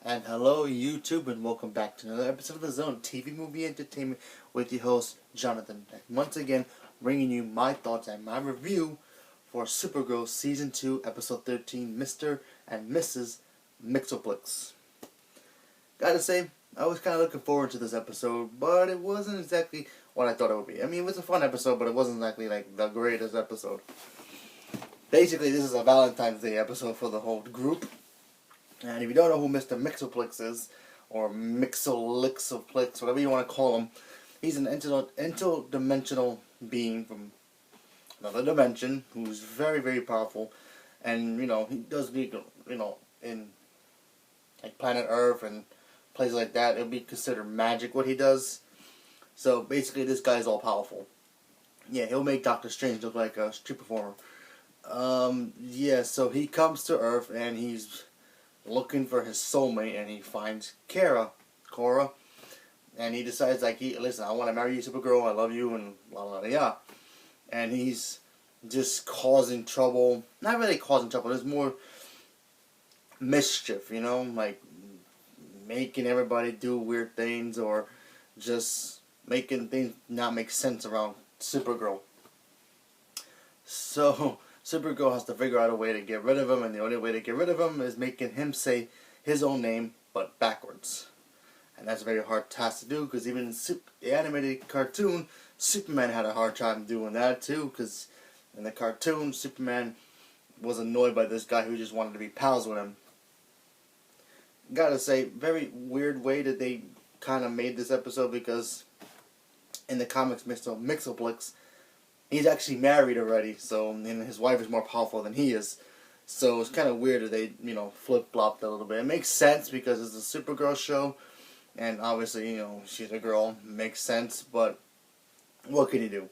And hello YouTube, and welcome back to another episode of The Zone TV Movie Entertainment with your host Jonathan. And once again, bringing you my thoughts and my review for Supergirl Season 2 Episode 13, Mr. and Mrs. Mxyzptlk. Gotta say, I was kind of looking forward to this episode, but it wasn't exactly what I thought it would be. I mean, it was a fun episode, but it wasn't exactly like the greatest episode. Basically, this is a Valentine's Day episode for the whole group. And if you don't know who Mr. Mxyzptlk is, or Mxyzptlk, whatever you want to call him, he's an interdimensional being from another dimension who's very, very powerful. And, he does be, in like planet Earth and places like that, it would be considered magic what he does. So basically, this guy's all powerful. Yeah, he'll make Doctor Strange look like a street performer. So he comes to Earth and he's looking for his soulmate, and he finds Kara, and he decides listen, I want to marry you, Supergirl, I love you, and la la la. And he's just causing trouble. Not really causing trouble. There's more mischief, like making everybody do weird things, or just making things not make sense around Supergirl. So Supergirl has to figure out a way to get rid of him, and the only way to get rid of him is making him say his own name, but backwards. And that's a very hard task to do, because even in the animated cartoon, Superman had a hard time doing that too, because in the cartoon, Superman was annoyed by this guy who just wanted to be pals with him. Gotta say, very weird way that they kind of made this episode, because in the comics, Mr. Mxyzptlk, he's actually married already, and his wife is more powerful than he is. So it's kind of weird that they, flip-flopped a little bit. It makes sense because it's a Supergirl show, and obviously, she's a girl. Makes sense, but what can you do?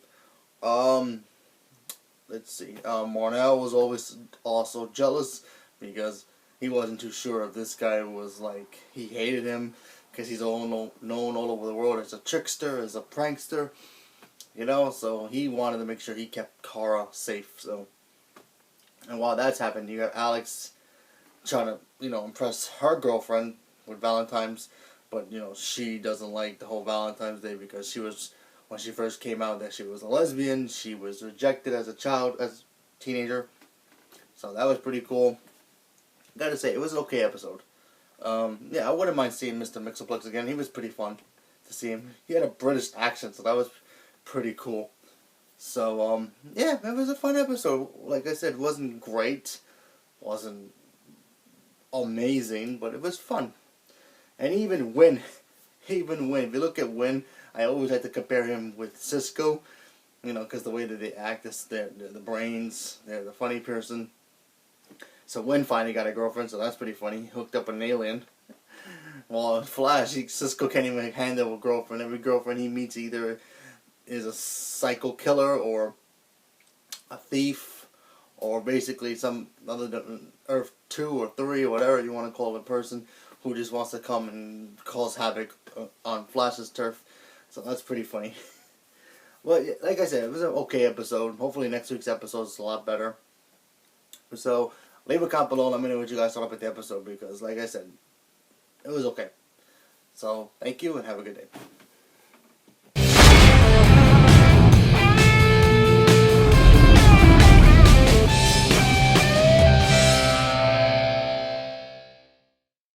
Let's see. Mon-El was always also jealous because he wasn't too sure if this guy was he hated him because he's known all over the world as a trickster, as a prankster. So he wanted to make sure he kept Kara safe. And while that's happened, you have Alex trying to, impress her girlfriend with Valentine's, but, she doesn't like the whole Valentine's Day because when she first came out that she was a lesbian, she was rejected as a teenager. So that was pretty cool. Gotta say, it was an okay episode. I wouldn't mind seeing Mr. Mxyzptlk again. He was pretty fun to see him. He had a British accent, so that was pretty cool. So, it was a fun episode. Like I said, it wasn't great, wasn't amazing, but it was fun. And even Winn, if you look at Winn, I always like to compare him with Cisco, because the way that they act, they're the brains, they're the funny person. So Winn finally got a girlfriend, so that's pretty funny. He hooked up an alien. Well, Flash, Cisco can't even handle a girlfriend. Every girlfriend he meets either is a psycho killer or a thief or basically some other Earth 2 or 3 or whatever you want to call the person who just wants to come and cause havoc on Flash's turf. So that's pretty funny. Well, like I said, it was an okay episode. Hopefully next week's episode is a lot better. So leave a comment below and let me know what you guys thought about the episode, because like I said, it was okay. So thank you and have a good day.